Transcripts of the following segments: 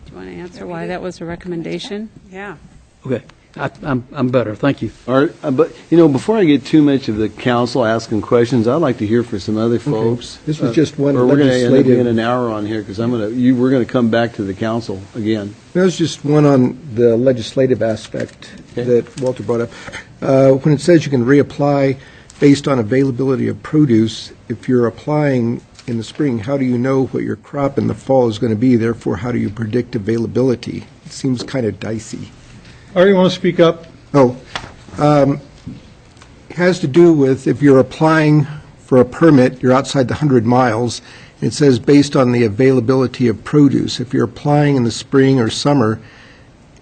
Do you want to answer why that was a recommendation? Yeah. Okay, I'm better, thank you. All right, but, before I get too much of the council asking questions, I'd like to hear from some other folks. This was just one Or we're going to end up legislative- being an hour on here, because we're going to come back to the council again. That was just one on the legislative aspect Okay. that Walter brought up. When it says you can reapply based on availability of produce, if you're applying in the spring, how do you know what your crop in the fall is going to be? Therefore, how do you predict availability? It seems kind of dicey. Or you want to speak up? It has to do with if you're applying for a permit, you're outside the 100 miles, it says based on the availability of produce. If you're applying in the spring or summer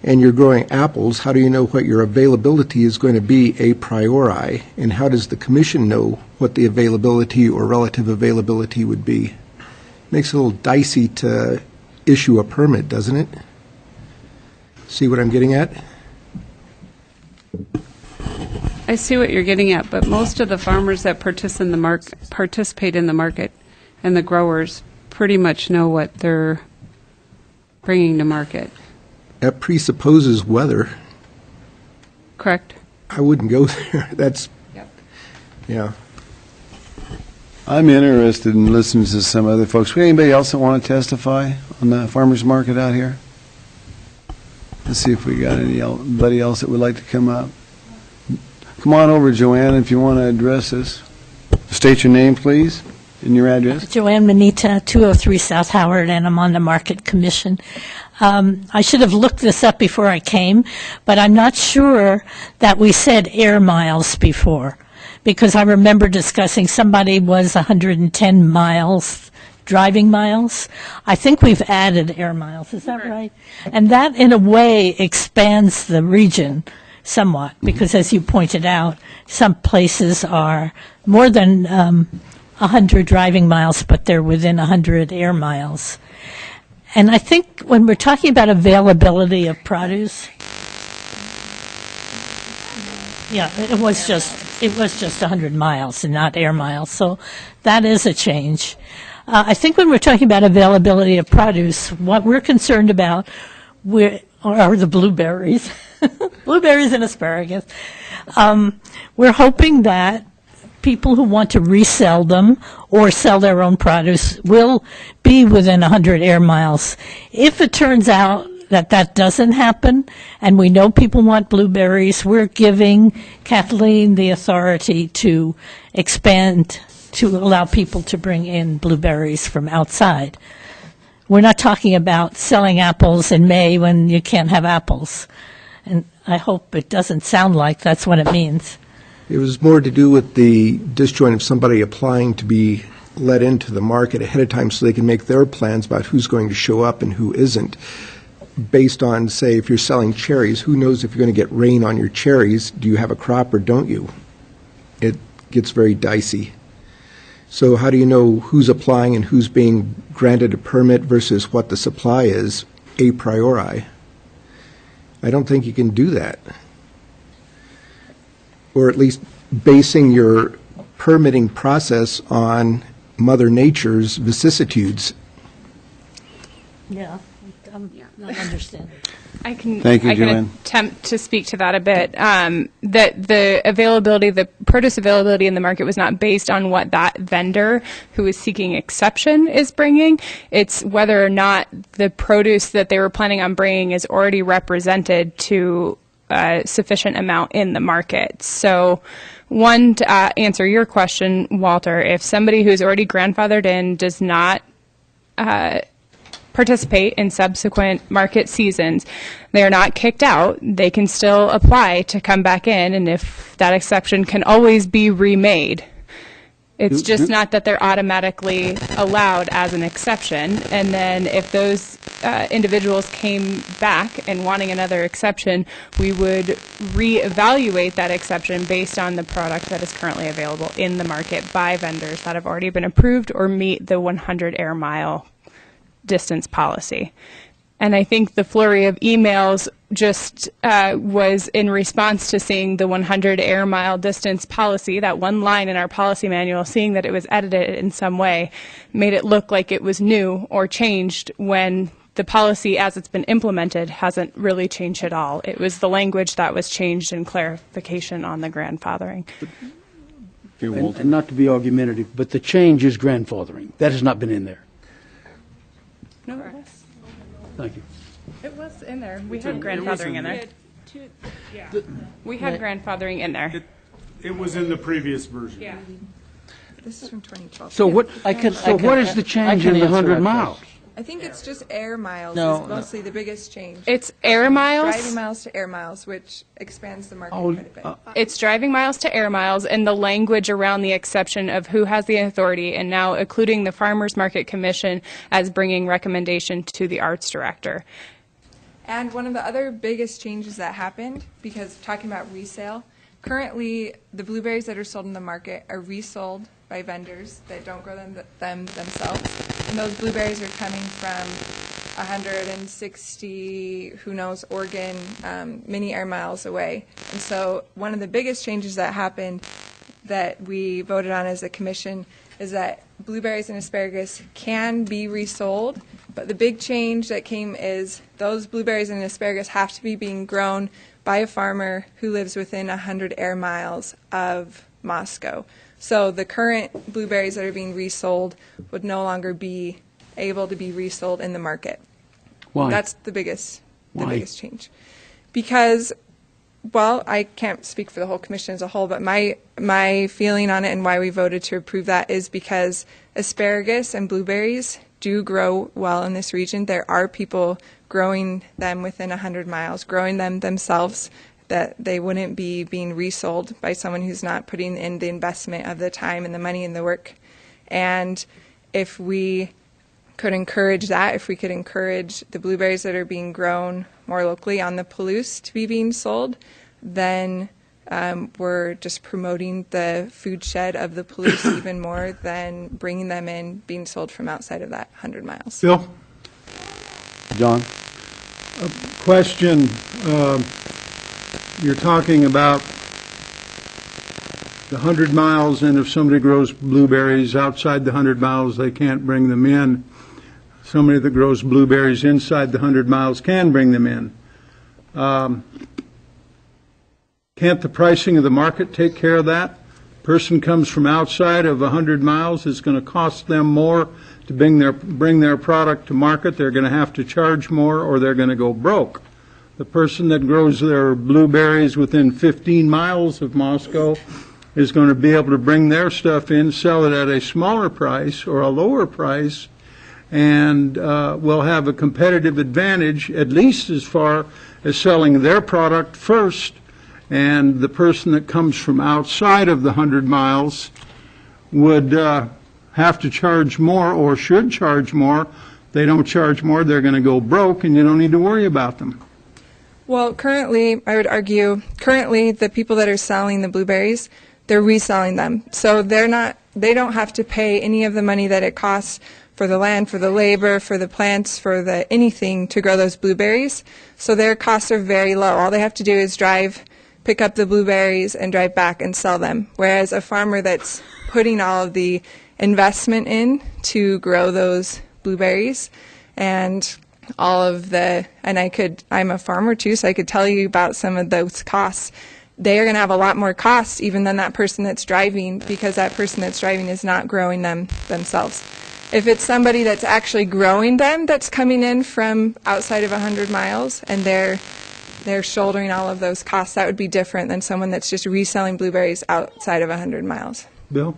and you're growing apples, how do you know what your availability is going to be a priori? And how does the commission know what the availability or relative availability would be? Makes it a little dicey to issue a permit, doesn't it? See what I'm getting at? I see what you're getting at, but most of the farmers that participate in the market and the growers pretty much know what they're bringing to market. That presupposes weather. Correct? I wouldn't go there. That's, Yep. yeah. I'm interested in listening to some other folks. Anybody else that want to testify on the farmer's market out here? Let's see if we got anybody else that would like to come up. Come on over, Joanne, if you want to address us. State your name, please, and your address. Joanne Manita, 203 South Howard, and I'm on the Market Commission. I should have looked this up before I came, but I'm not sure that we said air miles before, because I remember discussing somebody was 110 miles, driving miles. I think we've added air miles, is that right? And that, in a way, expands the region somewhat, because as you pointed out, some places are more than 100 driving miles, but they're within 100 air miles. And I think when we're talking about availability of produce, yeah, it was just 100 miles and not air miles, so that is a change. I think when we're talking about availability of produce, what we're concerned about are the blueberries, blueberries and asparagus. We're hoping that people who want to resell them or sell their own produce will be within 100 air miles. If it turns out that that doesn't happen, and we know people want blueberries, we're giving Kathleen the authority to expand, to allow people to bring in blueberries from outside. We're not talking about selling apples in May when you can't have apples. And I hope it doesn't sound like that's what it means. It was more to do with the disjoint of somebody applying to be let into the market ahead of time so they can make their plans about who's going to show up and who isn't. Based on, say, if you're selling cherries, who knows if you're going to get rain on your cherries? Do you have a crop or don't you? It gets very dicey. So how do you know who's applying and who's being granted a permit versus what the supply is a priori? I don't think you can do that. Or at least basing your permitting process on Mother Nature's vicissitudes. Yeah, I'm not understanding. I can Thank you, Joanne. attempt to speak to that a bit. That the availability, the produce availability in the market was not based on what that vendor who is seeking exception is bringing. It's whether or not the produce that they were planning on bringing is already represented to a sufficient amount in the market. So, one, to answer your question, Walter, if somebody who's already grandfathered in does not participate in subsequent market seasons, they are not kicked out. They can still apply to come back in, and if that exception can always be remade. It's just not that they're automatically allowed as an exception. And then if those individuals came back and wanting another exception, we would reevaluate that exception based on the product that is currently available in the market by vendors that have already been approved or meet the 100 air mile distance policy. And I think the flurry of emails just was in response to seeing the 100 air mile distance policy, that one line in our policy manual, seeing that it was edited in some way, made it look like it was new or changed when the policy as it's been implemented hasn't really changed at all. It was the language that was changed in clarification on the grandfathering. And not to be argumentative, but the change is grandfathering. That has not been in there. No, it was. Thank you. It was in there. We had grandfathering in there. We had grandfathering in there. It was in the previous version. Yeah. This is from 2012. So what is the change in the 100 miles? I think it's just air miles No, is mostly the biggest change. It's air miles. Driving miles to air miles, which expands the market Oh, quite a bit. It's driving miles to air miles, and the language around the exception of who has the authority, and now including the Farmers Market Commission as bringing recommendation to the arts director. And one of the other biggest changes that happened, because talking about resale, currently the blueberries that are sold in the market are resold by vendors that don't grow them themselves. And those blueberries are coming from 160, who knows, Oregon, many air miles away. And so one of the biggest changes that happened that we voted on as a commission is that blueberries and asparagus can be resold, but the big change that came is those blueberries and asparagus have to be being grown by a farmer who lives within 100 air miles of Moscow. So the current blueberries that are being resold would no longer be able to be resold in the market. Why? That's the biggest Why? change. Because, well, I can't speak for the whole commission as a whole, but my feeling on it and why we voted to approve that is because asparagus and blueberries do grow well in this region. There are people growing them within 100 miles, growing them themselves, that they wouldn't be being resold by someone who's not putting in the investment of the time and the money and the work. And if we could encourage that, if we could encourage the blueberries that are being grown more locally on the Palouse to be being sold, then we're just promoting the food shed of the Palouse even more than bringing them in, being sold from outside of that 100 miles. Bill, John? question, you're talking about the 100 miles, and if somebody grows blueberries outside the 100 miles, they can't bring them in. Somebody that grows blueberries inside the 100 miles can bring them in. Can't the pricing of the market take care of that? Person comes from outside of 100 miles, it's going to cost them more to bring their product to market. They're going to have to charge more, or they're going to go broke. The person that grows their blueberries within 15 miles of Moscow is going to be able to bring their stuff in, sell it at a smaller price or a lower price, and will have a competitive advantage, at least as far as selling their product first. And the person that comes from outside of the 100 miles would have to charge more, or should charge more. If they don't charge more, they're going to go broke, and you don't need to worry about them. Well, currently, I would argue, the people that are selling the blueberries, they're reselling them. So they don't have to pay any of the money that it costs for the land, for the labor, for the plants, for the anything to grow those blueberries. So their costs are very low. All they have to do is pick up the blueberries and drive back and sell them. Whereas a farmer that's putting all of the investment in to grow those blueberries and all of I'm a farmer too, so I could tell you about some of those costs. They are going to have a lot more costs even than that person that's driving, because that person that's driving is not growing them themselves. If it's somebody that's actually growing them that's coming in from outside of 100 miles and they're shouldering all of those costs, that would be different than someone that's just reselling blueberries outside of 100 miles. Bill,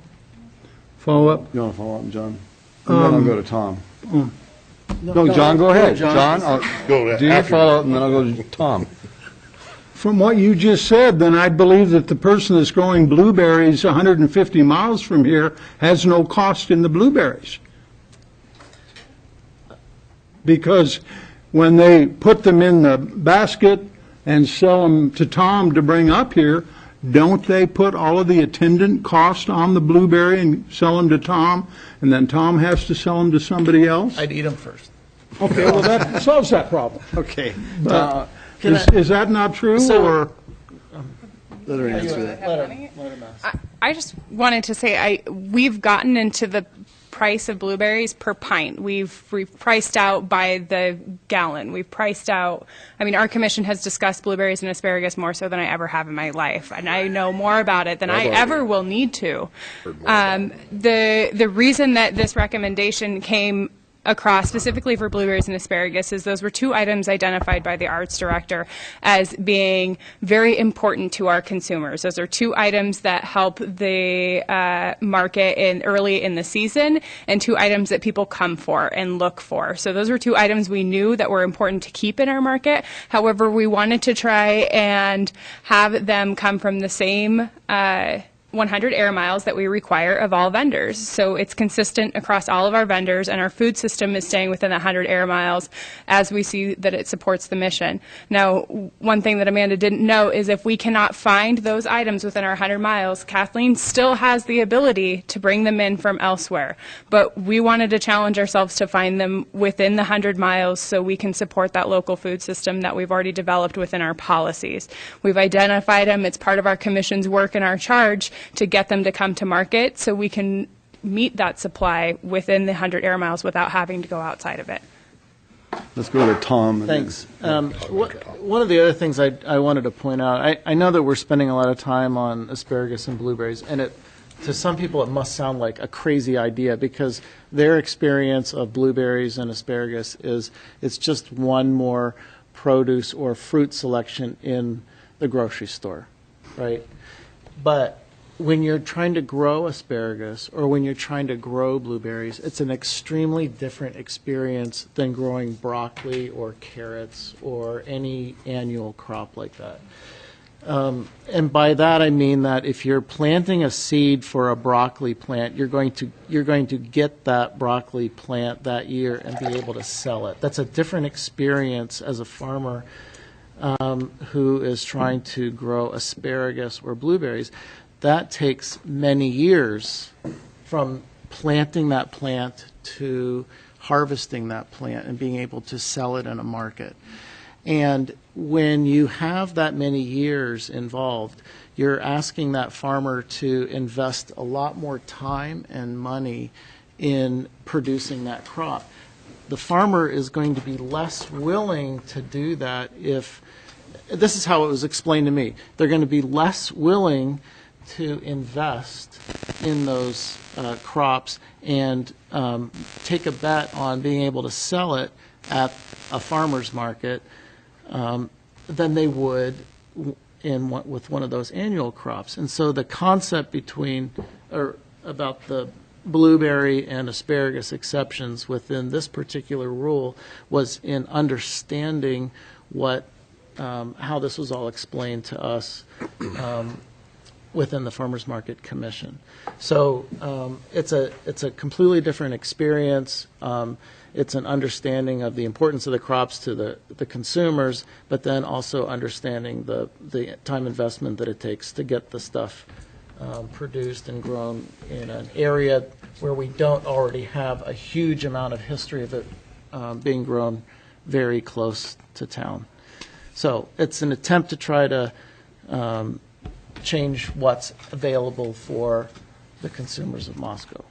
follow up? You want to follow up, John? And then I'll go to Tom. No, John, go ahead. John, Go do your after follow-up, and then I'll go to Tom. From what you just said, then I believe that the person that's growing blueberries 150 miles from here has no cost in the blueberries. Because when they put them in the basket and sell them to Tom to bring up here, don't they put all of the attendant cost on the blueberry and sell them to Tom, and then Tom has to sell them to somebody else? I'd eat them first. Okay, well, that solves that problem. Okay. Is that not true, or? Let her answer that. I just wanted to say we've gotten into the price of blueberries per pint. We've priced out by the gallon. We've priced out, I mean, our commission has discussed blueberries and asparagus more so than I ever have in my life. And I know more about it than I ever will need to. The reason that this recommendation came across specifically for blueberries and asparagus is those were two items identified by the arts director as being very important to our consumers. Those are two items that help the market early in the season, and two items that people come for and look for. So those were two items we knew that were important to keep in our market. However, we wanted to try and have them come from the same 100 air miles that we require of all vendors. So it's consistent across all of our vendors, and our food system is staying within the 100 air miles as we see that it supports the mission. Now, one thing that Amanda didn't know is if we cannot find those items within our 100 miles, Kathleen still has the ability to bring them in from elsewhere. But we wanted to challenge ourselves to find them within the 100 miles so we can support that local food system that we've already developed within our policies. We've identified them. It's part of our commission's work and our charge to get them to come to market so we can meet that supply within the 100 air miles without having to go outside of it. Let's go to Tom. Thanks. One of the other things I wanted to point out, I know that we're spending a lot of time on asparagus and blueberries, and to some people it must sound like a crazy idea because their experience of blueberries and asparagus is it's just one more produce or fruit selection in the grocery store, right? But when you're trying to grow asparagus or when you're trying to grow blueberries, it's an extremely different experience than growing broccoli or carrots or any annual crop like that. And by that I mean that if you're planting a seed for a broccoli plant, you're going to get that broccoli plant that year and be able to sell it. That's a different experience as a farmer who is trying to grow asparagus or blueberries. That takes many years from planting that plant to harvesting that plant and being able to sell it in a market. And when you have that many years involved, you're asking that farmer to invest a lot more time and money in producing that crop. The farmer is going to be less willing to do that if, this is how it was explained to me, they're going to be less willing to invest in those crops and take a bet on being able to sell it at a farmer's market than they would with one of those annual crops. And so the concept about the blueberry and asparagus exceptions within this particular rule was in understanding how this was all explained to us within the Farmers Market Commission. So it's a completely different experience. It's an understanding of the importance of the crops to the consumers, but then also understanding the time investment that it takes to get the stuff produced and grown in an area where we don't already have a huge amount of history of it being grown very close to town. So it's an attempt to try to change what's available for the consumers of Moscow.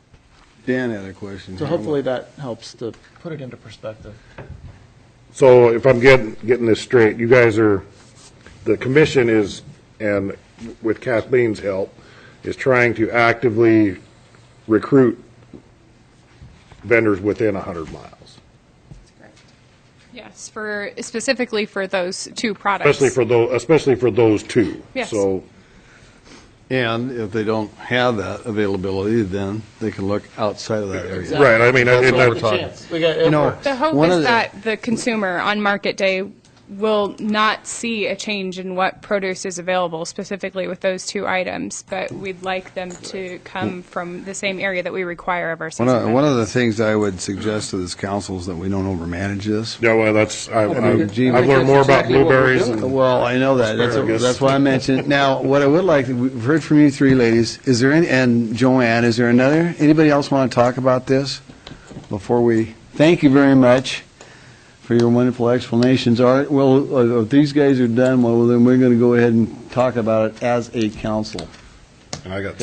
Dan had a question. So hopefully that helps to put it into perspective. So if I'm getting this straight, you guys the commission is, and with Kathleen's help, is trying to actively recruit vendors within 100 miles. Yes, specifically for those two products. Especially for those two. Yes. So. And if they don't have that availability, then they can look outside of that area. Exactly. Right. I mean, that's what we're talking. The hope is that the consumer on market day will not see a change in what produce is available specifically with those two items, but we'd like them to come from the same area that we require of our season. One of the things I would suggest to this council is that we don't overmanage this. Yeah, well, I've learned more about blueberries. Well, I know that. That's why I mentioned. Now, what I would like, we've heard from you three ladies. Is there and Joanne, is there anybody else want to talk about this before we, thank you very much for your wonderful explanations. All right, well, if these guys are done, well, then we're going to go ahead and talk about it as a council. And I got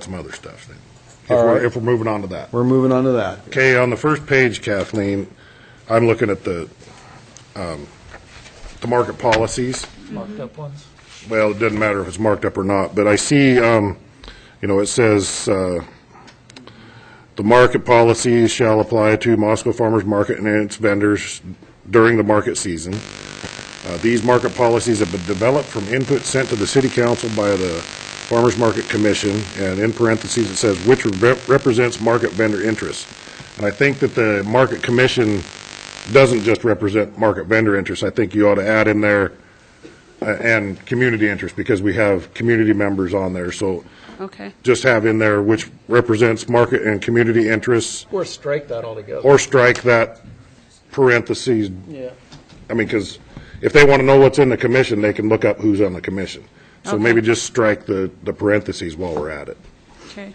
some other stuff then. All right. if we're moving on to that. We're moving on to that. Okay, on the first page, Kathleen, I'm looking at the market policies. Marked up ones. Well, it doesn't matter if it's marked up or not, but I see, it says, the market policies shall apply to Moscow Farmers Market and its vendors during the market season. These market policies have been developed from input sent to the City Council by the Farmers Market Commission, and in parentheses it says, which represents market vendor interests. And I think that the Market Commission doesn't just represent market vendor interests. I think you ought to add in there and community interest, because we have community members on there. So Okay. just have in there which represents market and community interests, Or strike that altogether. or strike that parentheses. Yeah. I mean, because if they want to know what's in the commission, they can look up who's on the commission. So Okay. maybe just strike the parentheses while we're at it. Okay.